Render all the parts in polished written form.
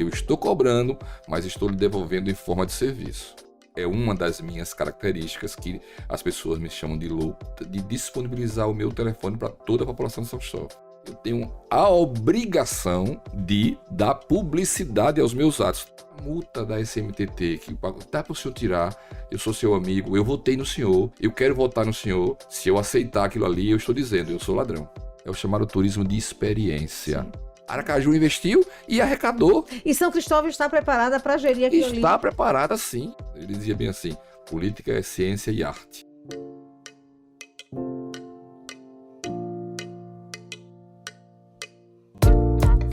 Eu estou cobrando, mas estou lhe devolvendo em forma de serviço. É uma das minhas características que as pessoas me chamam de louco, de disponibilizar o meu telefone para toda a população de São Cristóvão. Eu tenho a obrigação de dar publicidade aos meus atos. A multa da SMTT, que dá para o senhor tirar, eu sou seu amigo, eu votei no senhor, eu quero votar no senhor. Se eu aceitar aquilo ali, eu estou dizendo, eu sou ladrão. É o chamado turismo de experiência. Sim. Aracaju investiu e arrecadou. E São Cristóvão está preparada para gerir aquilo ali? Está preparada, sim. Ele dizia bem assim, política é ciência e arte.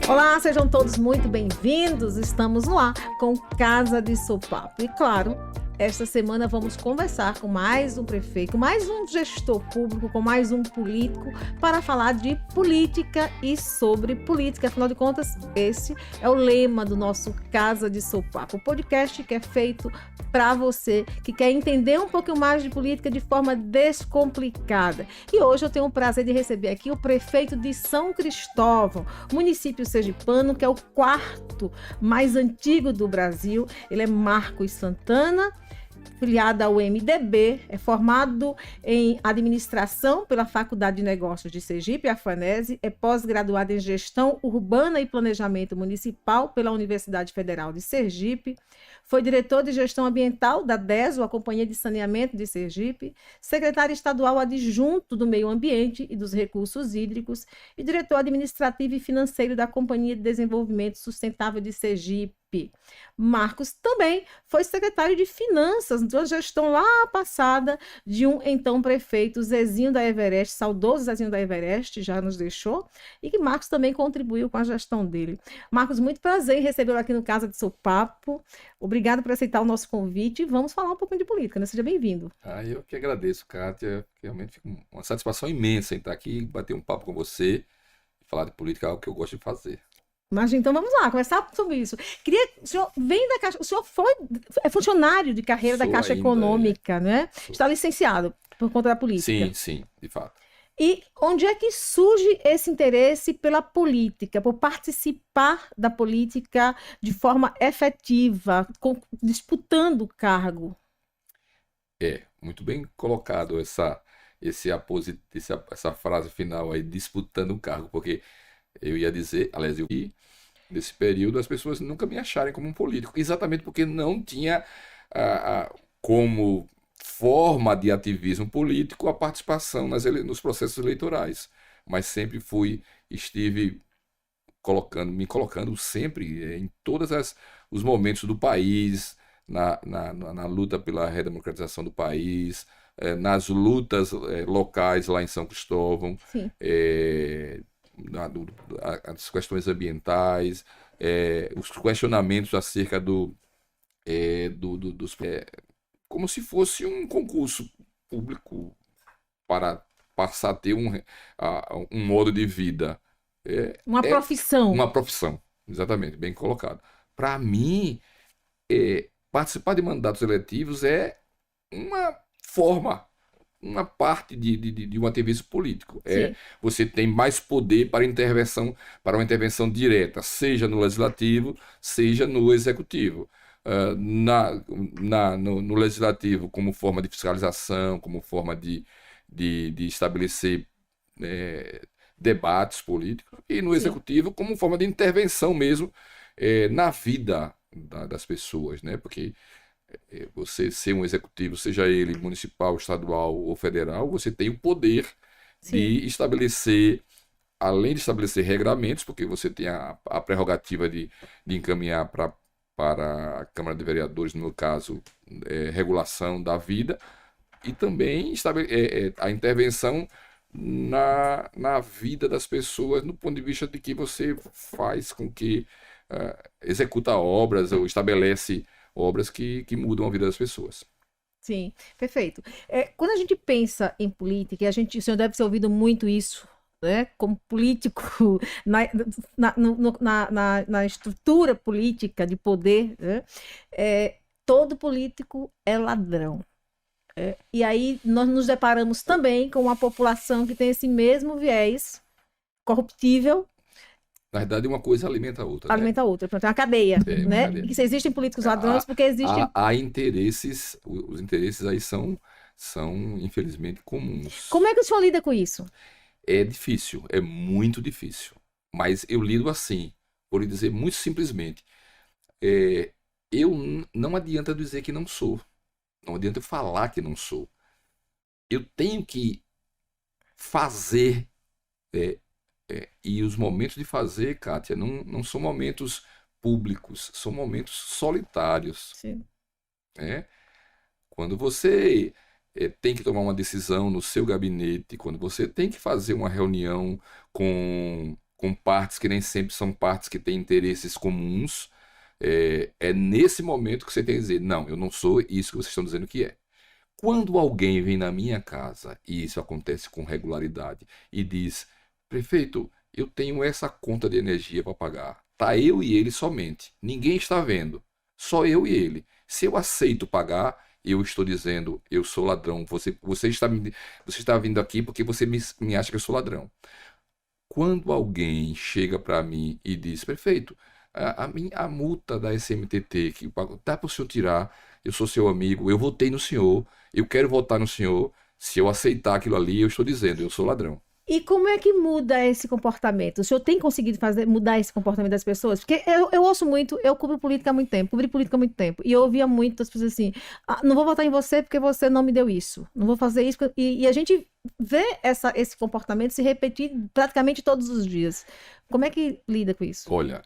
Olá, sejam todos muito bem-vindos. Estamos no ar com Casa de Sopapo. E claro, esta semana vamos conversar com mais um prefeito, mais um gestor público, com mais um político, para falar de política e sobre política. Afinal de contas, esse é o lema do nosso Casa de Sopapo, o podcast que é feito para você que quer entender um pouquinho mais de política de forma descomplicada. E hoje eu tenho o prazer de receber aqui o prefeito de São Cristóvão, município sergipano, que é o quarto mais antigo do Brasil. Ele é Marcos Santana, filiado ao MDB, é formado em administração pela Faculdade de Negócios de Sergipe, a FANESE, é pós-graduado em gestão urbana e planejamento municipal pela Universidade Federal de Sergipe, foi diretor de gestão ambiental da DESO, a Companhia de Saneamento de Sergipe, secretário estadual adjunto do Meio Ambiente e dos Recursos Hídricos e diretor administrativo e financeiro da Companhia de Desenvolvimento Sustentável de Sergipe. Marcos também foi secretário de Finanças na gestão lá passada de um então prefeito, Zezinho da Everest, saudoso Zezinho da Everest, já nos deixou, e que Marcos também contribuiu com a gestão dele. Marcos, muito prazer em recebê-lo aqui no Casa de Sopapo. Obrigado por aceitar o nosso convite e vamos falar um pouquinho de política, né? Seja bem-vindo. Eu que agradeço, Kátia. Realmente fico uma satisfação imensa em estar aqui, bater um papo com você e falar de política, é algo que eu gosto de fazer. Mas então vamos lá, conversar sobre isso. O senhor vem da Caixa, o senhor é funcionário de carreira da Caixa Econômica, né? Está licenciado por conta da política. Sim, de fato. E onde é que surge esse interesse pela política, por participar da política de forma efetiva, disputando o cargo? Muito bem colocado essa frase final aí, disputando o cargo, porque eu ia dizer, aliás, nesse período as pessoas nunca me acharem como um político, exatamente porque não tinha como forma de ativismo político a participação nos processos eleitorais, mas sempre estive me colocando sempre em todos os momentos do país, na luta pela redemocratização do país, nas lutas locais lá em São Cristóvão, as questões ambientais, os questionamentos acerca dos como se fosse um concurso público para passar a ter um modo de vida. Uma profissão. Uma profissão, exatamente, bem colocado. Para mim, participar de mandatos eletivos é uma forma, uma parte de um ativismo político. Você tem mais poder para uma intervenção direta, seja no legislativo, seja no executivo. No legislativo, como forma de fiscalização, como forma de estabelecer debates políticos, e no executivo, como forma de intervenção mesmo na vida das pessoas, né? Porque você ser um executivo, seja ele municipal, estadual ou federal, você tem o poder de estabelecer, além de estabelecer regramentos, porque você tem a prerrogativa de encaminhar para a Câmara de Vereadores, no caso, regulação da vida, e também a intervenção na vida das pessoas, no ponto de vista de que você faz com que executa obras ou estabelece obras que mudam a vida das pessoas. Sim, perfeito. Quando a gente pensa em política, o senhor deve ter ouvido muito isso, né, como político, na estrutura política de poder, né, todo político é ladrão. E aí nós nos deparamos também com uma população que tem esse mesmo viés corruptível, Na verdade, uma coisa alimenta a outra, né? Alimenta a outra. Pronto, é uma cadeia, É uma né? cadeia. E se existem políticos ladrões, Há, porque existem... há interesses, os interesses aí são, infelizmente, comuns. Como é que o senhor lida com isso? É difícil, é muito difícil. Mas eu lido assim, por lhe dizer muito simplesmente. Não adianta eu dizer que não sou. Não adianta eu falar que não sou. Eu tenho que fazer. é, e os momentos de fazer, Kátia, não são momentos públicos, são momentos solitários, Sim. né? Quando você tem que tomar uma decisão no seu gabinete, quando você tem que fazer uma reunião com partes que nem sempre são partes que têm interesses comuns, é nesse momento que você tem que dizer, não, eu não sou isso que vocês estão dizendo que é. Quando alguém vem na minha casa, e isso acontece com regularidade, e diz, prefeito, eu tenho essa conta de energia para pagar. Tá eu e ele somente. Ninguém está vendo. Só eu e ele. Se eu aceito pagar, eu estou dizendo, eu sou ladrão. Você está vindo aqui porque você me acha que eu sou ladrão. Quando alguém chega para mim e diz, prefeito, a multa da SMTT, que dá para o senhor tirar, eu sou seu amigo, eu votei no senhor, eu quero votar no senhor, se eu aceitar aquilo ali, eu estou dizendo, eu sou ladrão. E como é que muda esse comportamento? O senhor tem conseguido mudar esse comportamento das pessoas? Porque eu ouço muito, eu cubro política há muito tempo, cobri política há muito tempo, e eu ouvia muito das pessoas assim, não vou votar em você porque você não me deu isso, não vou fazer isso, e a gente vê esse comportamento se repetir praticamente todos os dias. Como é que lida com isso? Olha,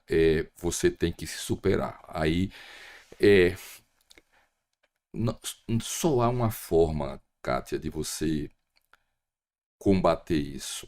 você tem que se superar. Aí, é, não- só há uma forma, Kátia, de você combater isso.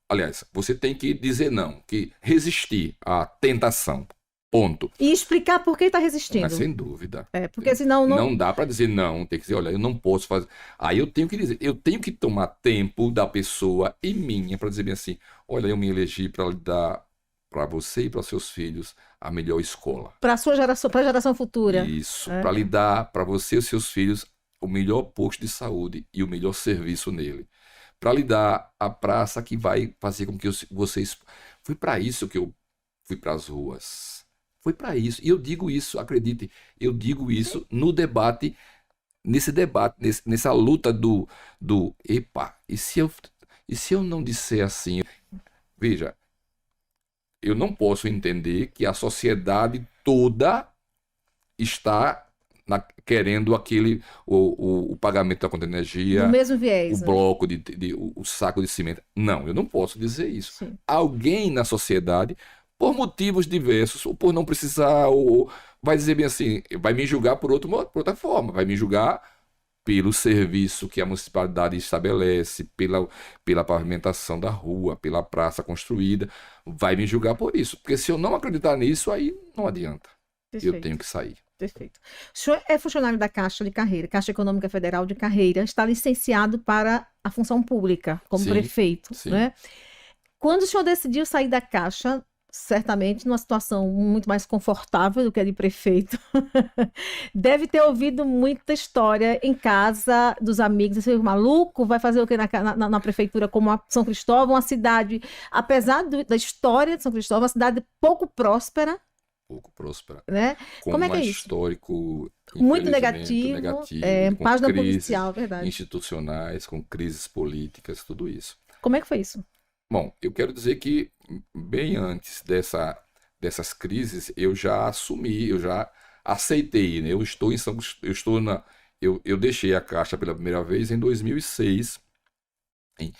Aliás, você tem que dizer não, que resistir à tentação. Ponto. E explicar por que está Mas resistindo. sem dúvida. Porque senão não... Não dá para dizer não, tem que dizer, olha, eu não posso fazer. Aí eu tenho que dizer, eu tenho que tomar tempo da pessoa e minha para dizer bem assim, olha, eu me elegi para dar para você e para seus filhos a melhor escola. Para a sua geração, para a geração futura. Isso, para lhe dar para você e seus filhos o melhor posto de saúde e o melhor serviço nele. Para lhe dar a praça que vai fazer com que vocês. Foi para isso que eu fui para as ruas. Foi para isso. E eu digo isso, acredite, eu digo isso no debate, nessa luta epa, e se eu não disser assim? Veja, eu não posso entender que a sociedade toda está querendo o pagamento da conta de energia, Do mesmo viés, o né? bloco, o saco de cimento. Não, eu não posso dizer isso. Sim. Alguém na sociedade, por motivos diversos, ou por não precisar, ou vai dizer bem assim, vai me julgar por outra forma, vai me julgar pelo serviço que a municipalidade estabelece, pela pavimentação da rua, pela praça construída, vai me julgar por isso. Porque se eu não acreditar nisso, aí não adianta. Perfeito. Eu tenho que sair. Perfeito. O senhor é funcionário da Caixa de Carreira, Caixa Econômica Federal de Carreira, está licenciado para a função pública, como Sim, prefeito, sim. né? Quando o senhor decidiu sair da Caixa, certamente numa situação muito mais confortável do que a de prefeito, deve ter ouvido muita história em casa dos amigos, esse maluco vai fazer o que na prefeitura como a São Cristóvão, uma cidade, apesar da história de São Cristóvão, uma cidade pouco próspera, né? Com Como é que é isso? histórico Muito infelizmente, negativo, com página crises policial, verdade. institucionais, com crises políticas, tudo isso. Como é que foi isso? Bom, eu quero dizer que bem antes dessas crises, eu já assumi, eu já aceitei, né? Eu deixei a Caixa pela primeira vez em 2006, em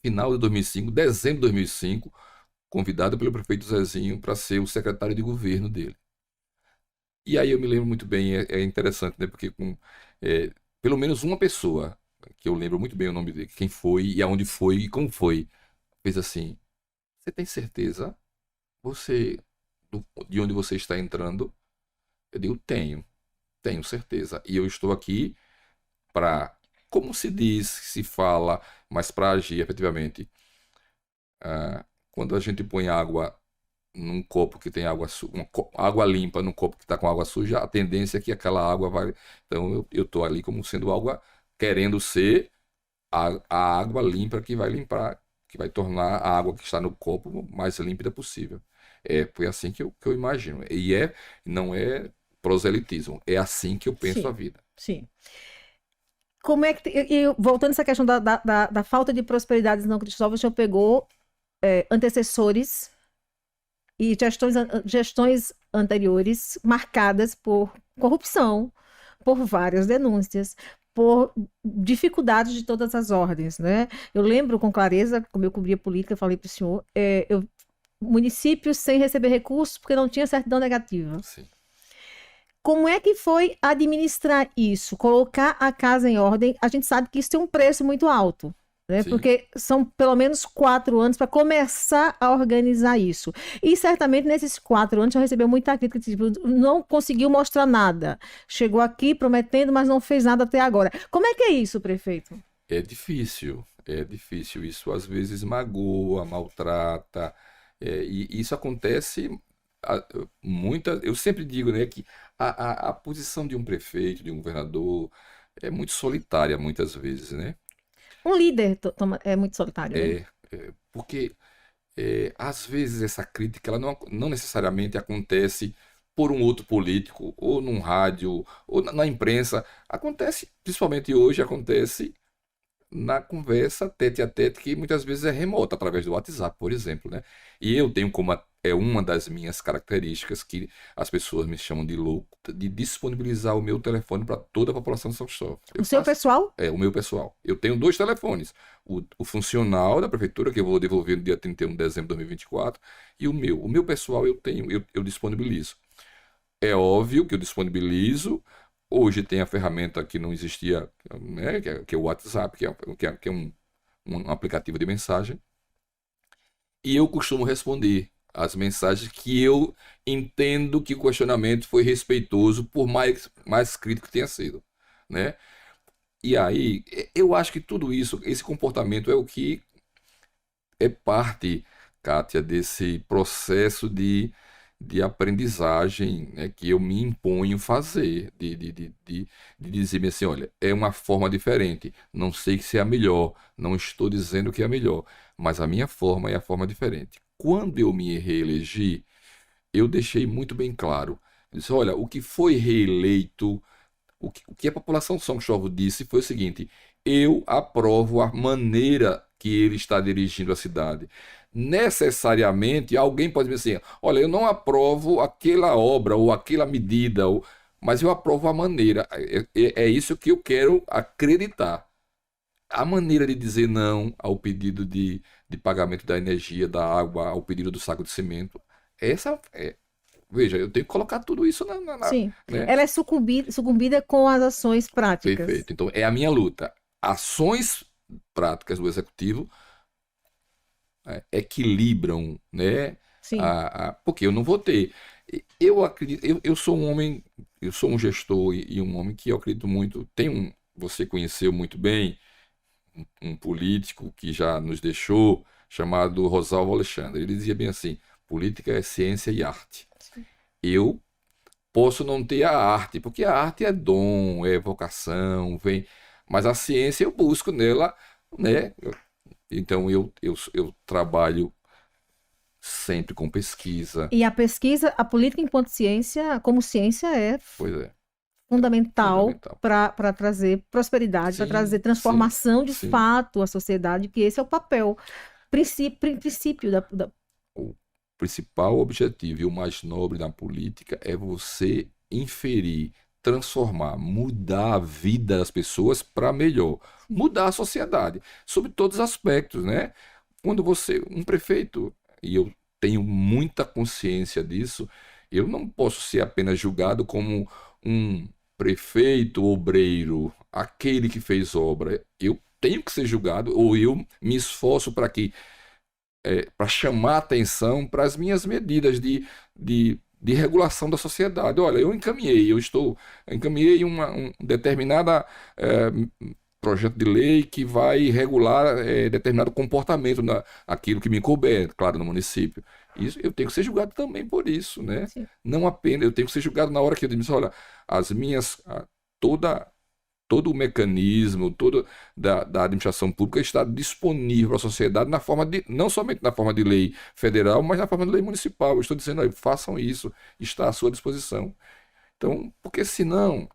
final de 2005, dezembro de 2005, convidado pelo prefeito Zezinho para ser o secretário de governo dele. E aí eu me lembro muito bem, é interessante, né? Porque pelo menos uma pessoa, que eu lembro muito bem o nome dele, quem foi, e aonde foi, e como foi, fez assim, você tem certeza? De onde você está entrando? Eu digo, tenho certeza. E eu estou aqui para, como se diz, se fala, mas para agir efetivamente. Quando a gente põe água num copo que tem água limpa num copo que está com água suja, a tendência é que aquela água vai... Então eu estou ali como sendo água, querendo ser a água limpa que vai limpar, que vai tornar a água que está no copo mais límpida possível. Foi assim que eu imagino. Não é proselitismo, é assim que eu penso Sim, a vida. sim. Como é que. Voltando a essa questão da falta de prosperidade não cristã, o senhor pegou antecessores e gestões anteriores marcadas por corrupção, por várias denúncias, por dificuldades de todas as ordens, né? Eu lembro com clareza, como eu cobria política, eu falei para o senhor, municípios sem receber recursos porque não tinha certidão negativa. Sim. Como é que foi administrar isso? Colocar a casa em ordem? A gente sabe que isso tem um preço muito alto, né? Sim. Porque são pelo menos 4 anos para começar a organizar isso. E certamente nesses 4 anos já recebeu muita crítica, tipo, não conseguiu mostrar nada. Chegou aqui prometendo, mas não fez nada até agora. Como é que é isso, prefeito? É difícil. Isso às vezes magoa, maltrata. E isso acontece eu sempre digo, né, que a posição de um prefeito, de um governador, é muito solitária muitas vezes, né? Um líder é muito solitário, né? Porque às vezes essa crítica ela não necessariamente acontece por um outro político, ou num rádio, ou na imprensa. Acontece, principalmente hoje, acontece na conversa tete a tete, que muitas vezes é remota, através do WhatsApp, por exemplo, né? E eu tenho é uma das minhas características que as pessoas me chamam de louco, de disponibilizar o meu telefone para toda a população de São Cristóvão. O seu pessoal? O meu pessoal. Eu tenho 2 telefones. O funcional da prefeitura, que eu vou devolver no dia 31 de dezembro de 2024, e o meu. O meu pessoal eu disponibilizo. É óbvio que eu disponibilizo. Hoje tem a ferramenta que não existia, né, que é o WhatsApp, que é um aplicativo de mensagem. E eu costumo responder as mensagens que eu entendo que o questionamento foi respeitoso, por mais crítico que tenha sido, né? E aí, eu acho que tudo isso, esse comportamento é o que é parte, Kátia, desse processo de aprendizagem, né, que eu me imponho fazer, de dizer-me assim, olha, é uma forma diferente, não sei se é a melhor, não estou dizendo que é a melhor, mas a minha forma é a forma diferente. Quando eu me reelegi, eu deixei muito bem claro, eu disse, olha, o que foi reeleito, o que a população de São Cristóvão disse foi o seguinte: eu aprovo a maneira que ele está dirigindo a cidade. Necessariamente, alguém pode dizer assim: olha, eu não aprovo aquela obra ou aquela medida, mas eu aprovo a maneira. É isso que eu quero acreditar. A maneira de dizer não ao pedido de pagamento da energia, da água, ao pedido do saco de cimento, essa é. Veja, eu tenho que colocar tudo isso Sim. né? Ela é sucumbida com as ações práticas. Perfeito. Então, é a minha luta. Ações práticas do executivo equilibram, né? Sim. Porque eu não vou ter. Eu acredito, eu sou um homem, eu sou um gestor e um homem que eu acredito muito. Você conheceu muito bem um político que já nos deixou, chamado Rosalvo Alexandre. Ele dizia bem assim: política é ciência e arte. Eu posso não ter a arte, porque a arte é dom, é vocação, mas a ciência eu busco nela, né? Então eu trabalho sempre com pesquisa. E a pesquisa, a política enquanto ciência, como ciência, é Pois é, fundamental fundamental. para trazer prosperidade, para Sim, trazer transformação de sim. fato à sociedade, que esse é o papel, princípio da. O principal objetivo e o mais nobre da política é você inferir, transformar, mudar a vida das pessoas para melhor, mudar a sociedade, sob todos os aspectos, né? Quando um prefeito, e eu tenho muita consciência disso, eu não posso ser apenas julgado como um prefeito obreiro, aquele que fez obra. Eu tenho que ser julgado, ou eu me esforço para chamar atenção para as minhas medidas de regulação da sociedade. Olha, eu encaminhei um determinada projeto de lei que vai regular determinado comportamento aquilo que me couber, claro, no município. Isso, eu tenho que ser julgado também por isso, né? Sim. Não apenas, eu tenho que ser julgado na hora que eu digo, olha, toda todo o mecanismo, todo da administração pública está disponível à sociedade na forma de, não somente na forma de lei federal, mas na forma de lei municipal. Eu estou dizendo aí, façam isso, está à sua disposição. Então, porque senão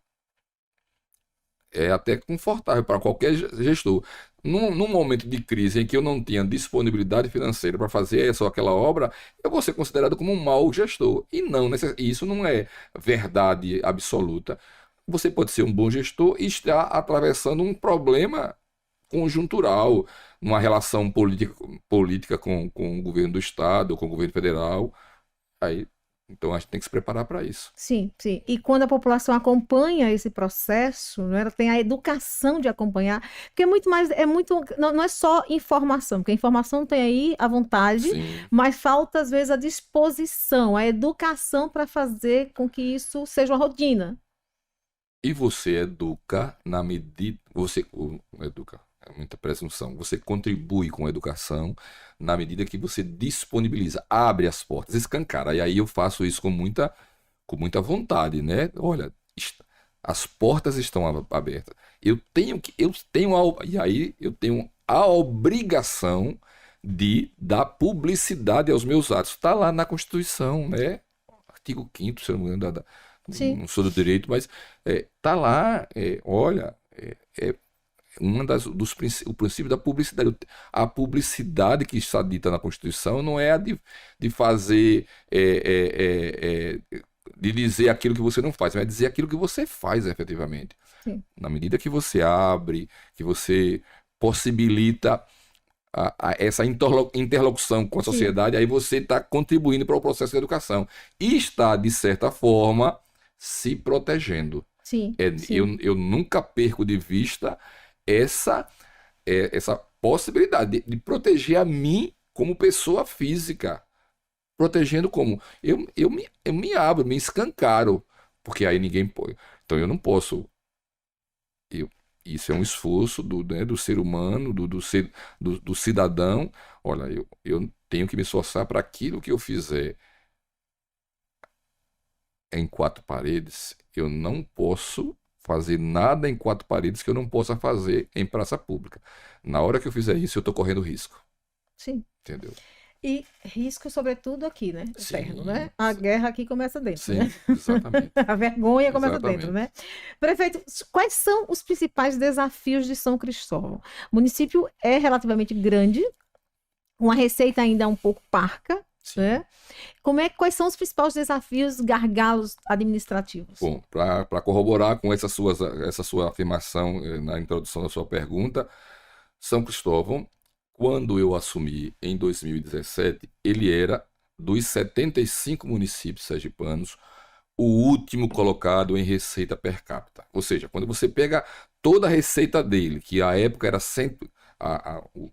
é até confortável para qualquer gestor. Num momento de crise em que eu não tinha disponibilidade financeira para fazer essa ou aquela obra, eu vou ser considerado como um mau gestor. E não, isso não é verdade absoluta. Você pode ser um bom gestor e estar atravessando um problema conjuntural, uma relação política com o governo do Estado, com o governo federal. Aí, então a gente tem que se preparar para isso. Sim, sim. E quando a população acompanha esse processo, né, ela tem a educação de acompanhar, porque não é só informação, porque a informação tem aí a vontade, Sim. mas falta às vezes a disposição, a educação para fazer com que isso seja uma rotina. E você educa na medida. Você educa, é muita presunção. Você contribui com a educação na medida que você disponibiliza, abre as portas, escancara. E aí eu faço isso com muita vontade, né? Olha, as portas estão abertas. E aí eu tenho a obrigação de dar publicidade aos meus atos. Está lá na Constituição, né? Artigo 5º, se eu não me engano, Sim. não sou do direito, mas tá lá, olha, o princípio da publicidade. A publicidade que está dita na Constituição não é a de fazer, de dizer aquilo que você não faz, mas é dizer aquilo que você faz efetivamente. Sim. Na medida que você abre, que você possibilita essa interlocução com a sociedade, aí você está contribuindo para o processo de educação e está, de certa forma, se protegendo. Sim, sim. Eu nunca perco de vista essa possibilidade de proteger a mim como pessoa física. Protegendo como? Eu me abro, me escancaro, porque aí ninguém pode. Então eu não posso. Isso é um esforço do ser humano, do cidadão. Olha, eu tenho que me esforçar para aquilo que eu fizer em 4 paredes. Eu não posso fazer nada em 4 paredes que eu não possa fazer em praça pública. Na hora que eu fizer isso, eu estou correndo risco. Sim. Entendeu? E risco, sobretudo, aqui, né? Sim, Interno, né? A guerra aqui começa dentro, sim, né? exatamente. A vergonha começa Exatamente. dentro, né? Prefeito, quais são os principais desafios de São Cristóvão? O município é relativamente grande, uma receita ainda um pouco parca, Sim. né? Quais são os principais desafios, gargalos administrativos? Bom, para corroborar com essa sua afirmação na introdução da sua pergunta, São Cristóvão, quando eu assumi em 2017, ele era, dos 75 municípios sergipanos, o último colocado em receita per capita. Ou seja, quando você pega toda a receita dele, que à época era sempre o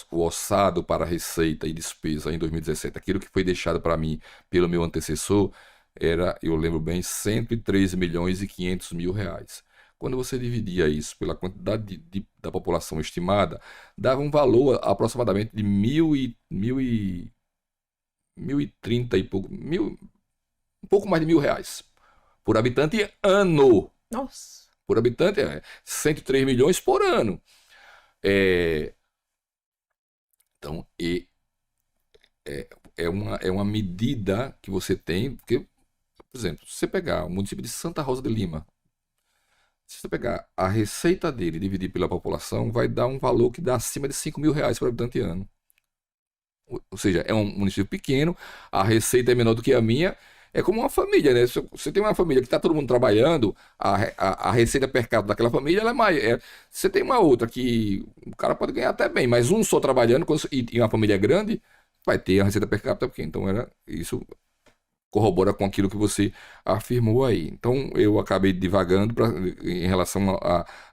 orçado para receita e despesa em 2017, aquilo que foi deixado para mim pelo meu antecessor, era, eu lembro bem, 103 milhões e 500 mil reais. Quando você dividia isso pela quantidade da população estimada, dava um valor aproximadamente de 1.030 e pouco, um pouco mais de R$ 1.000 por habitante ano. Nossa. Por habitante, 103 milhões por ano. Então, é uma medida que você tem, porque, por exemplo, se você pegar o município de Santa Rosa de Lima, se você pegar a receita dele e dividir pela população, vai dar um valor que dá acima de R$ 5.000 por habitante ano. Ou seja, é um município pequeno, a receita é menor do que a minha. É como uma família, né? Se você tem uma família que está todo mundo trabalhando, a receita per capita daquela família ela é maior. Você tem uma outra que o cara pode ganhar até bem, mas um só trabalhando e uma família grande, vai ter a receita per capita pequena. Então, isso corrobora com aquilo que você afirmou aí. Então, eu acabei divagando em relação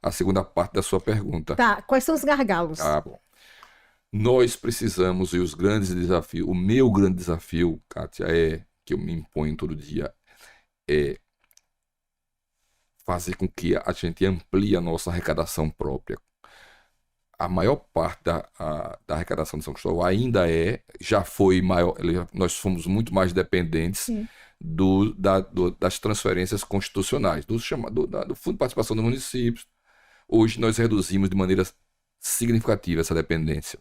à segunda parte da sua pergunta. Tá, quais são os gargalos? Bom. Nós precisamos, e os grandes desafios, o meu grande desafio, Kátia, que eu me imponho todo dia, é fazer com que a gente amplie a nossa arrecadação própria. A maior parte da arrecadação de São Cristóvão ainda já foi maior, nós fomos muito mais dependentes das transferências constitucionais, do Fundo de Participação dos Municípios. Hoje nós reduzimos de maneira significativa essa dependência.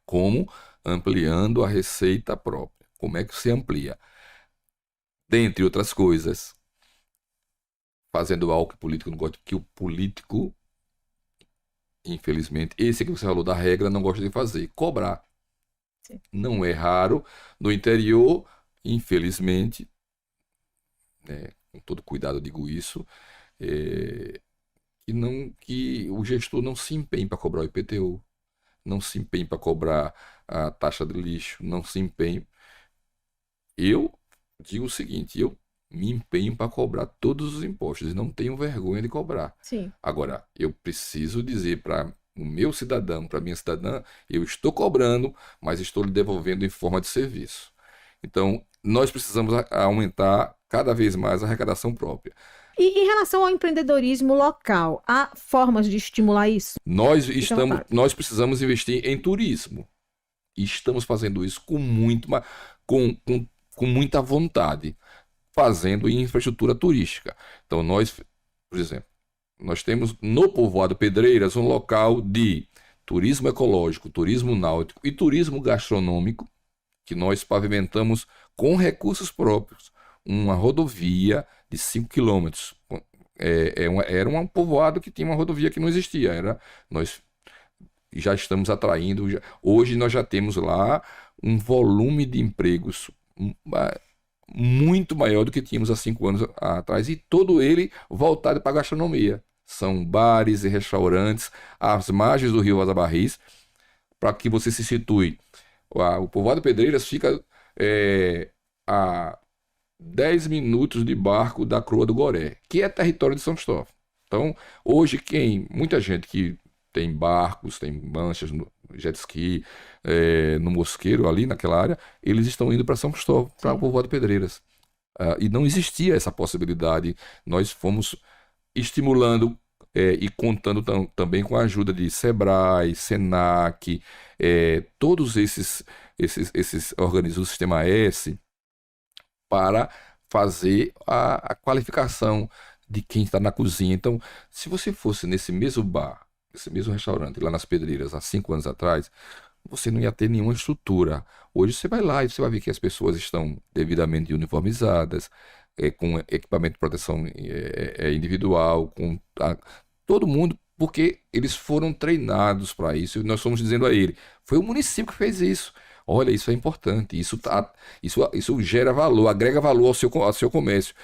Como? Ampliando a receita própria. Como é que se amplia? Dentre outras coisas, fazendo algo que o político não gosta, que o político, infelizmente, esse que você falou da regra, não gosta de fazer, cobrar. Sim. Não é raro no interior, infelizmente, né, com todo cuidado eu digo isso, que o gestor não se empenhe para cobrar o IPTU, não se empenhe para cobrar a taxa de lixo, não se empenhe. Eu digo o seguinte, eu me empenho para cobrar todos os impostos e não tenho vergonha de cobrar. Sim. Agora, eu preciso dizer para o meu cidadão, para a minha cidadã, eu estou cobrando, mas estou lhe devolvendo em forma de serviço. Então, nós precisamos aumentar cada vez mais a arrecadação própria. E em relação ao empreendedorismo local, há formas de estimular isso? Nós precisamos investir em turismo. E estamos fazendo isso com muita vontade, fazendo em infraestrutura turística. Então, por exemplo, nós temos no Povoado Pedreiras um local de turismo ecológico, turismo náutico e turismo gastronômico, que nós pavimentamos com recursos uma rodovia de 5 quilômetros. Era um povoado que tinha uma rodovia que não existia. Nós já estamos atraindo. Hoje nós já temos lá um volume de empregos muito maior do que tínhamos há 5 anos atrás, e todo ele voltado para a gastronomia. São bares e restaurantes às margens do rio Vaza Barris. Para que você se situe, o Povoado Pedreiras fica a 10 minutos de barco da Croa do Goré, que é território de São Cristóvão. Então, hoje, muita gente que tem barcos, tem manchas no jet ski, no Mosqueiro, ali naquela área, eles estão indo para São Cristóvão, para o Povoado Pedreiras. E não existia essa possibilidade. Nós fomos estimulando e contando também com a ajuda de Sebrae, Senac, todos esses organismos do Sistema S, para fazer a qualificação de quem está na cozinha. Então, se você fosse nesse mesmo bar, esse mesmo restaurante lá nas Pedreiras, há 5 anos atrás, você não ia ter nenhuma estrutura. Hoje você vai lá e você vai ver que as pessoas estão devidamente uniformizadas, com equipamento de proteção individual, todo mundo, porque eles foram treinados para isso. E nós fomos dizendo a ele, foi o município que fez isso. Olha, isso é importante, isso gera valor, agrega valor ao seu comércio.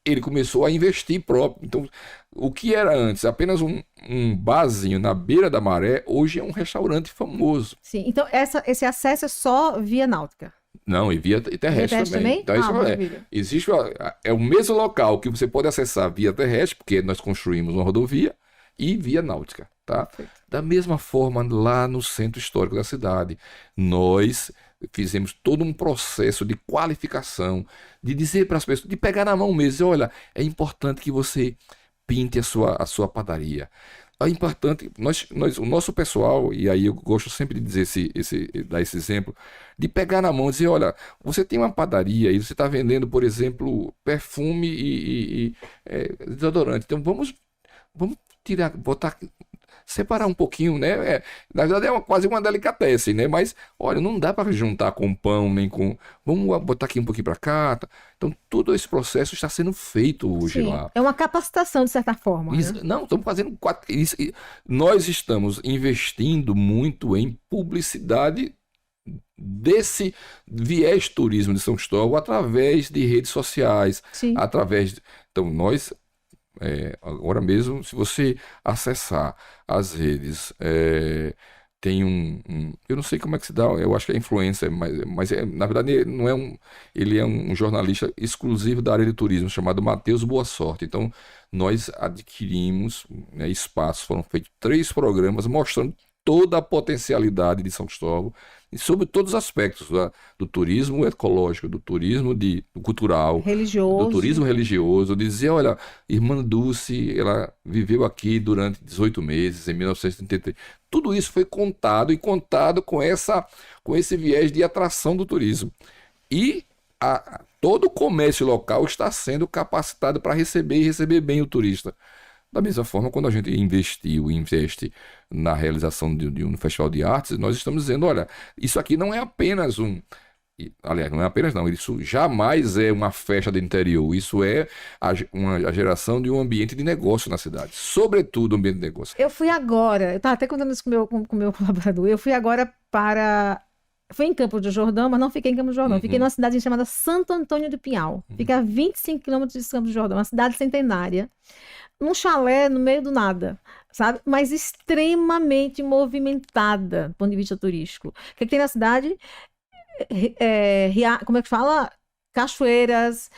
Ele começou a investir próprio. Então, o que era antes apenas um barzinho na beira da maré, hoje é um restaurante famoso. Sim, então esse acesso é só via náutica? Não, e via terrestre também. Então, existe o mesmo local que você pode acessar via terrestre, porque nós construímos uma rodovia, e via náutica, tá? Perfeito. Da mesma forma, lá no centro histórico da cidade, nós fizemos todo um processo de qualificação, de dizer para as pessoas, de pegar na mão mesmo, dizer, olha, é importante que você pinte a sua padaria. É importante, o nosso pessoal, e aí eu gosto sempre de dizer dar esse exemplo, de pegar na mão e dizer, olha, você tem uma padaria e você está vendendo, por exemplo, perfume e desodorante. Então vamos separar um pouquinho, né? Na verdade é quase uma delicatessen, né? Mas, olha, não dá para juntar com pão, nem com... Vamos botar aqui um pouquinho para cá. Tá? Então, todo esse processo está sendo feito hoje lá. É uma capacitação, de certa forma. Né? Não, estamos fazendo nós estamos investindo muito em publicidade desse viés turismo de São Cristóvão através de redes sociais, Então, nós... agora mesmo, se você acessar as redes, tem eu não sei como é que se dá, eu acho que é influencer, mas na verdade ele é um jornalista exclusivo da área de turismo, chamado Matheus Boa Sorte. Então, nós adquirimos espaços, foram feitos 3 programas mostrando toda a potencialidade de São Cristóvão, e sobre todos os aspectos do turismo ecológico, do turismo do cultural, religioso. Do turismo religioso, dizer, olha, Irmã Dulce, ela viveu aqui durante 18 meses, em 1933. Tudo isso foi contado com esse viés de atração do turismo. E todo o comércio local está sendo capacitado para receber e receber bem o turista. Da mesma forma, quando a gente investe na realização de um festival de artes, nós estamos dizendo, olha, isso aqui não é apenas aliás, não é apenas não, isso jamais é uma festa de interior, isso é a geração de um ambiente de negócio na cidade, sobretudo um ambiente de negócio. Eu fui agora, eu estava até contando isso com o meu colaborador, eu fui agora fui em Campos do Jordão, mas não fiquei em Campos do Jordão, fiquei numa cidade chamada Santo Antônio do Pinhal, fica a 25 quilômetros de Campos do Jordão, uma cidade centenária, num chalé no meio do nada, sabe? Mas extremamente movimentada do ponto de vista turístico. O que tem na cidade? Como é que fala? Cachoeiras,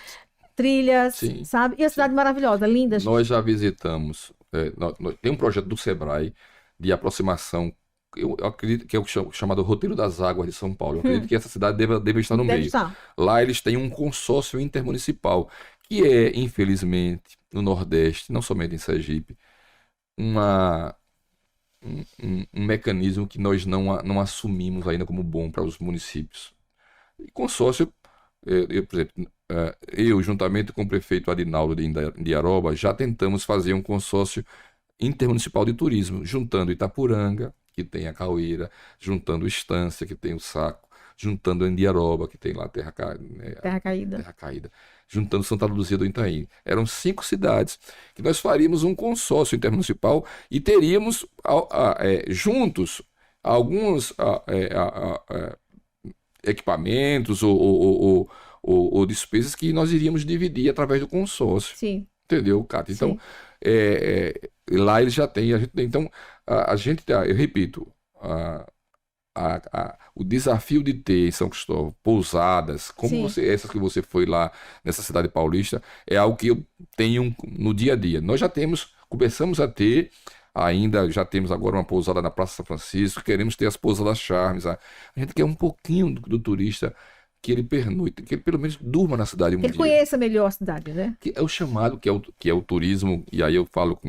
trilhas, Sim, sabe? E a cidade maravilhosa, linda. nós já visitamos, tem um projeto do Sebrae de aproximação, eu acredito que é o chamado Roteiro das Águas de São Paulo. Eu acredito que essa cidade deve estar no Deve meio. estar. Lá eles têm um consórcio intermunicipal, que é, infelizmente, no Nordeste, não somente em Sergipe, um mecanismo que nós não assumimos ainda como bom para os municípios. E consórcio, por exemplo, eu, juntamente com o prefeito Adinaldo de Indiaroba, já tentamos fazer um consórcio intermunicipal de turismo, juntando Itapuranga, que tem a Caueira, juntando Estância, que tem o Saco, juntando Indiaroba, que tem lá a Terra Caída, juntando Santa Luzia do Itaim. Eram 5 cidades que nós faríamos um consórcio intermunicipal e teríamos juntos alguns equipamentos ou despesas que nós iríamos dividir através do consórcio. Sim. Entendeu, Cátia? Então, lá eles já têm. Então, eu repito, o desafio de ter em São Cristóvão pousadas, como essas que você foi lá nessa cidade paulista, é algo que eu tenho no dia a dia. Nós começamos a ter, já temos agora uma pousada na Praça São Francisco, queremos ter as pousadas Charmes. A gente quer um pouquinho do turista que ele pernoite, que ele pelo menos durma na cidade um dia. Que ele conheça melhor a cidade, né? Que é o chamado, que é o turismo, e aí eu falo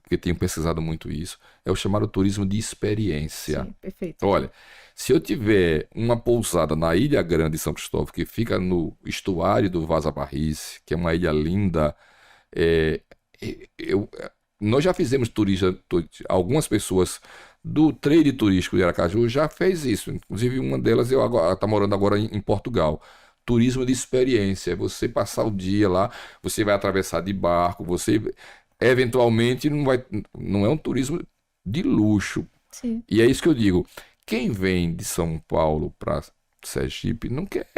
porque tenho pesquisado muito isso, é o chamado turismo de experiência. Sim, perfeito. Olha, se eu tiver uma pousada na Ilha Grande de São Cristóvão, que fica no estuário do Vaza Barrice, que é uma ilha linda, nós já fizemos algumas pessoas do trade turístico de Aracaju já fez isso. Inclusive, uma delas está morando agora em Portugal. Turismo de experiência. Você passar o dia lá, você vai atravessar de barco, você eventualmente não é um turismo de luxo. Sim. E é isso que eu digo. Quem vem de São Paulo para Sergipe não quer.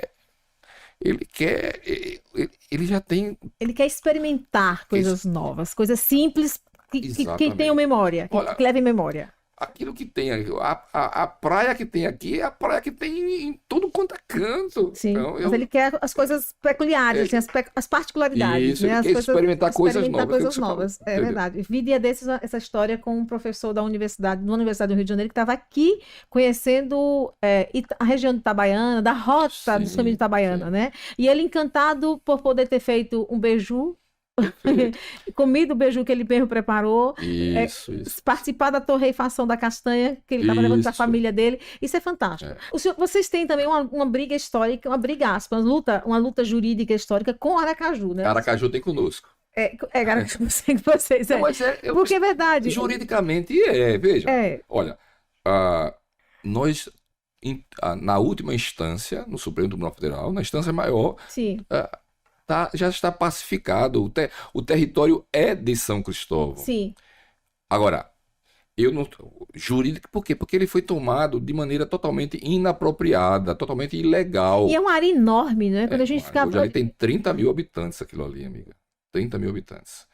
Ele já tem. Ele quer experimentar coisas novas, coisas simples que tenham memória, que levem memória. Aquilo que tem, a praia que tem aqui é a praia que tem em todo quanto é canto. Sim, então, mas ele quer as coisas peculiares, assim, as particularidades. Isso, né? Ele quer experimentar coisas novas. É verdade. Vi dia desses essa história com um professor da Universidade do Rio de Janeiro, que estava aqui conhecendo a região de Itabaiana, da rota dos caminhos de Itabaiana, né? E ele encantado por poder ter feito um beiju, comido o beiju que ele mesmo preparou, isso. Participar da torrefação da castanha que ele estava levando para a família dele. Isso é fantástico. Vocês têm também uma briga histórica, aspas, uma luta jurídica histórica com Aracaju, né? Aracaju tem conosco. Aracaju tem com vocês. Não, porque é verdade. Juridicamente veja. Olha, nós na última instância, no Supremo Tribunal Federal, na instância maior, sim. Já está pacificado. O território é de São Cristóvão. Sim. Agora, jurídico, por quê? Porque ele foi tomado de maneira totalmente inapropriada, totalmente ilegal. E é uma área enorme, né? Quando a gente ficava. Hoje ali tem 30 mil habitantes aquilo ali, amiga. 30 mil habitantes.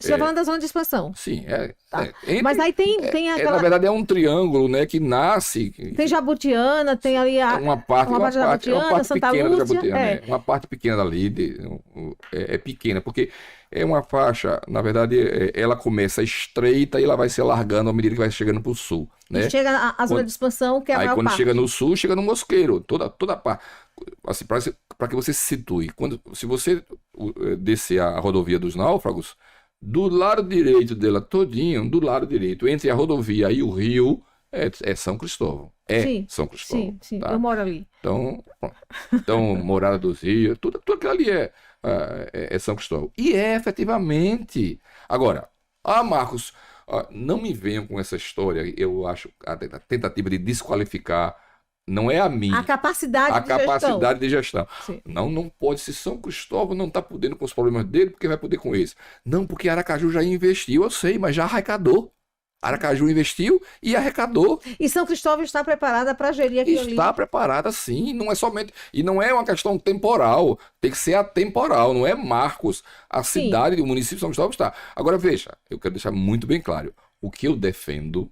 Você está falando da zona de expansão. Sim, mas aí tem aquela... Na verdade é um triângulo, né, que nasce... Tem Jabutiana, tem ali uma parte Jabutiana, Santa pequena Lúcia. Da Jabutiana, uma parte pequena ali, pequena, porque é uma faixa, na verdade, ela começa estreita e ela vai se alargando à medida que vai chegando para o sul. Né? E chega a zona de expansão, que é a maior parte. Aí quando chega no sul, chega no Mosqueiro, toda a parte. Assim, para que você se situe, se você descer a rodovia dos Náufragos, do lado direito dela todinho, do lado direito, entre a rodovia e o rio, É São Cristóvão. Sim, São Cristóvão. sim, sim. Tá? Eu moro ali. Então, pronto. Então, Morada dos Rios, tudo aquilo ali é São Cristóvão. E é efetivamente. Agora, Marcos, não me venham com essa história. Eu acho a tentativa de desqualificar não é a minha. A capacidade de gestão. Capacidade de gestão. Sim. Não pode. Se São Cristóvão não está podendo com os problemas dele, porque vai poder com esse. Não, porque Aracaju já investiu, eu sei, mas já arrecadou. Aracaju investiu e arrecadou. E São Cristóvão está preparada para gerir aquilo ali. Está preparada, sim. Não é somente. E não é uma questão temporal. Tem que ser atemporal. Não é Marcos. A cidade do município de São Cristóvão está. Agora, veja, eu quero deixar muito bem claro. O que eu defendo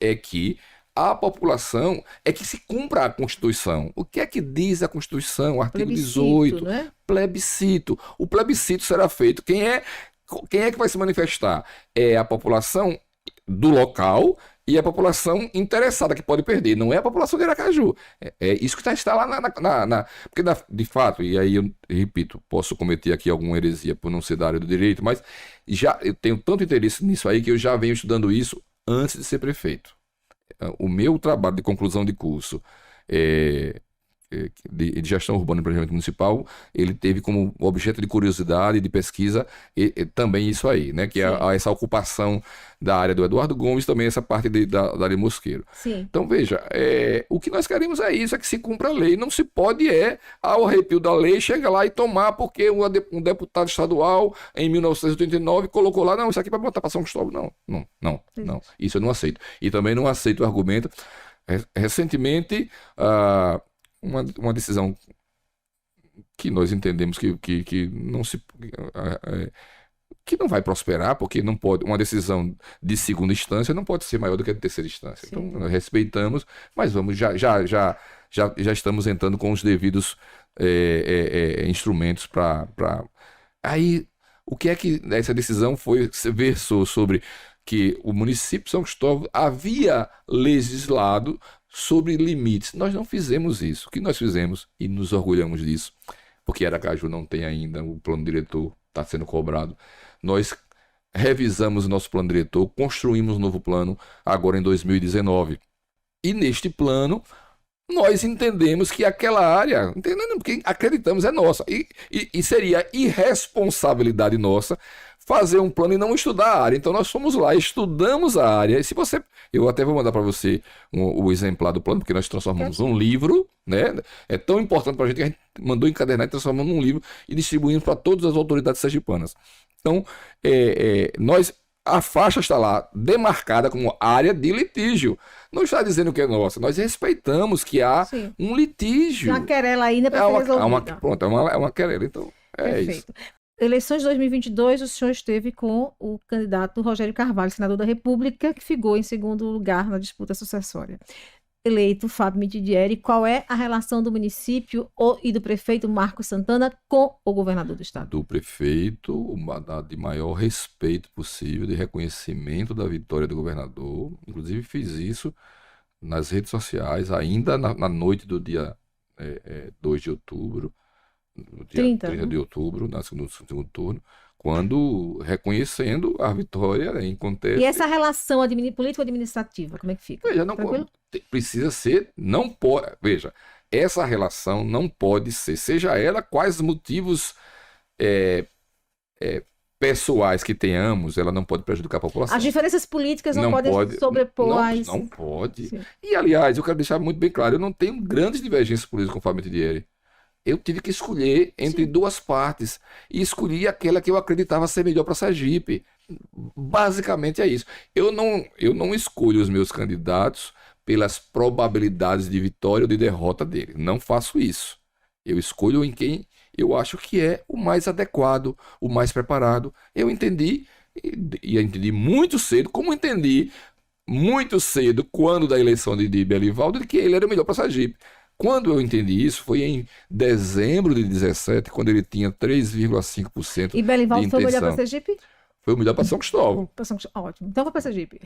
é que a população é que se cumpra a Constituição. O que é que diz a Constituição? Artigo Plebiscito, 18. né? Plebiscito. O plebiscito será feito. Quem é que vai se manifestar? É a população do local e a população interessada que pode perder. Não é a população de Aracaju. É isso que está lá porque, de fato, e aí eu repito, posso cometer aqui alguma heresia por não ser da área do direito, mas já eu tenho tanto interesse nisso aí que eu já venho estudando isso antes de ser prefeito. O meu trabalho de conclusão de curso de gestão urbana e planejamento municipal, ele teve como objeto de curiosidade, de pesquisa, também isso aí, né? Que é essa ocupação da área do Eduardo Gomes, também essa parte da área Mosqueiro. Sim. Então, veja, o que nós queremos é isso, é que se cumpra a lei. Não se pode, ao arrepio da lei, chega lá e tomar, porque um deputado estadual, em 1989, colocou lá, não, isso aqui é para botar para São Cristóvão. Não. Isso eu não aceito. E também não aceito o argumento. Recentemente, uma decisão que nós entendemos que não se que não vai prosperar, porque não pode, uma decisão de segunda instância não pode ser maior do que a de terceira instância. Sim. Então nós respeitamos, mas já estamos entrando com os devidos instrumentos para aí o que é que essa decisão versou sobre que o município de São Cristóvão havia legislado sobre limites. Nós não fizemos isso. O que nós fizemos, e nos orgulhamos disso, porque Aracaju não tem ainda, o plano diretor está sendo cobrado, nós revisamos o nosso plano diretor, construímos um novo plano agora em 2019. E neste plano, nós entendemos que aquela área, porque acreditamos, é nossa. E seria irresponsabilidade nossa fazer um plano e não estudar a área. Então nós fomos lá, estudamos a área. E se você, eu até vou mandar para você o exemplar do plano, porque nós transformamos num livro, né? É tão importante para a gente que a gente mandou encadernar e transformamos num livro e distribuímos para todas as autoridades sergipanas. Então, a faixa está lá demarcada como área de litígio. Não está dizendo que é nossa. Nós respeitamos que há um litígio. Tem uma querela ainda para ser resolvida. Pronto, é uma querela. Então, Perfeito. Isso. Eleições de 2022, o senhor esteve com o candidato Rogério Carvalho, senador da República, que ficou em segundo lugar na disputa sucessória. Eleito Fábio Mitidieri, qual é a relação do município e do prefeito Marcos Santana com o governador do estado? Do prefeito, de maior respeito possível, de reconhecimento da vitória do governador. Inclusive fiz isso nas redes sociais, ainda na noite do dia 2 de outubro, no dia 30 de outubro, no segundo turno, quando reconhecendo a vitória em contexto. E essa relação político-administrativa, como é que fica? Veja, precisa ser, não pode, veja, essa relação não pode ser, seja ela quais motivos pessoais que tenhamos, ela não pode prejudicar a população. As diferenças políticas não podem sobrepor as... Não pode. Sim. E, aliás, eu quero deixar muito bem claro, eu não tenho grandes divergências políticas com o Fábio Mitidieri. Eu tive que escolher entre duas partes e escolhi aquela que eu acreditava ser melhor para Sergipe. Basicamente é isso. Eu não escolho os meus candidatos pelas probabilidades de vitória ou de derrota dele. Não faço isso. Eu escolho em quem eu acho que é o mais adequado, o mais preparado. Eu entendi, e entendi muito cedo, como entendi muito cedo, quando da eleição de Belivaldo, de que ele era o melhor para Sergipe. Quando eu entendi isso, foi em dezembro de 2017, quando ele tinha 3,5% de intenção. E Belivaldo foi melhor para Sergipe? Foi o melhor para São Cristóvão. Ótimo. Então vou para Sergipe.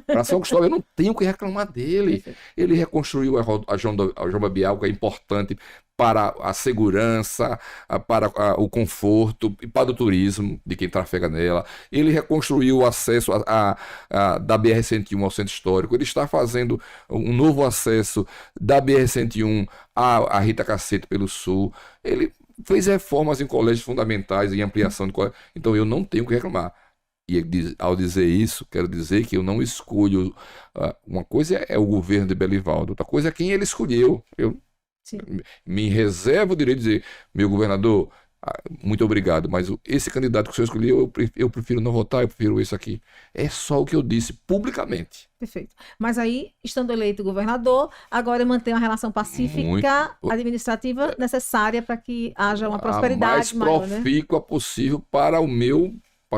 Para São Cristóvão, eu não tenho o que reclamar dele. Perfeito. Ele reconstruiu a João Babial, que é importante para a segurança, para o conforto e para o turismo de quem trafega nela. Ele reconstruiu o acesso da BR-101 ao centro histórico. Ele está fazendo um novo acesso da BR-101 à Rita Cacete pelo sul. Ele fez reformas em colégios fundamentais, em ampliação de colégios. Então eu não tenho o que reclamar. E ao dizer isso, quero dizer que eu não escolho. Uma coisa é o governo de Belivaldo, outra coisa é quem ele escolheu. Eu me reservo o direito de dizer, meu governador, muito obrigado, mas esse candidato que o senhor escolheu, eu prefiro não votar, eu prefiro esse aqui. É só o que eu disse publicamente. Perfeito. Mas aí, estando eleito governador, agora mantém uma relação pacífica, administrativa necessária para que haja uma prosperidade maior, mais profícua possível para o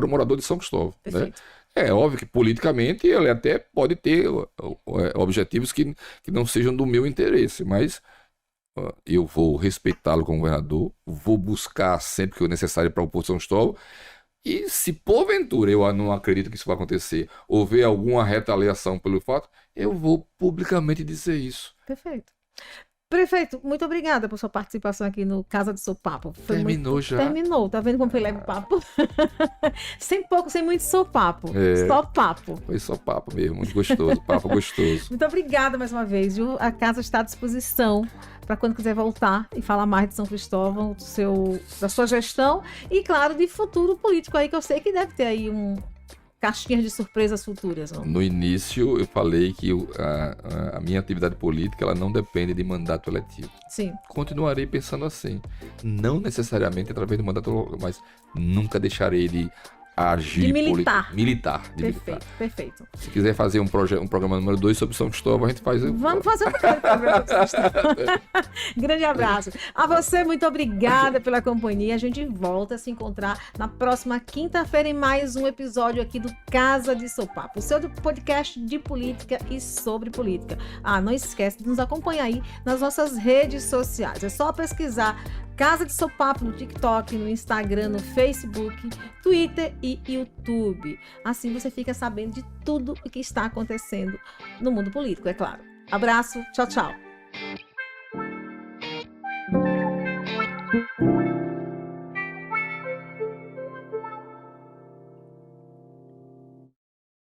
morador de São Cristóvão. Né? É óbvio que politicamente ele até pode ter objetivos que não sejam do meu interesse, mas eu vou respeitá-lo como governador, vou buscar sempre que for necessário para o São Cristóvão, e se porventura eu não acredito que isso vai acontecer, houver alguma retaliação pelo fato, eu vou publicamente dizer isso. Perfeito. Prefeito, muito obrigada por sua participação aqui no Casa do Seu Papo. Terminou já. Terminou, tá vendo como foi leve o papo? sem muito só papo. Só papo. Foi só papo mesmo, muito gostoso, papo gostoso. Muito obrigada mais uma vez, viu? A casa está à disposição para quando quiser voltar e falar mais de São Cristóvão, da sua gestão e, claro, de futuro político aí, que eu sei que deve ter aí caixinhas de surpresas futuras. Não? No início eu falei que a minha atividade política ela não depende de mandato eletivo. Sim. Continuarei pensando assim. Não necessariamente através de mandato, mas nunca deixarei de agir de militar. Perfeito. Se quiser fazer um programa número 2 sobre São Cristóvão, a gente faz. Vamos fazer um programa sobre São Cristóvão. Grande abraço. A você, muito obrigada pela companhia. A gente volta a se encontrar na próxima quinta-feira em mais um episódio aqui do Casa de Seu Papo, o seu podcast de política e sobre política. Não esquece de nos acompanhar aí nas nossas redes sociais. É só pesquisar Casa de Seu Papo no TikTok, no Instagram, no Facebook, Twitter e YouTube. Assim você fica sabendo de tudo o que está acontecendo no mundo político, é claro. Abraço, tchau, tchau.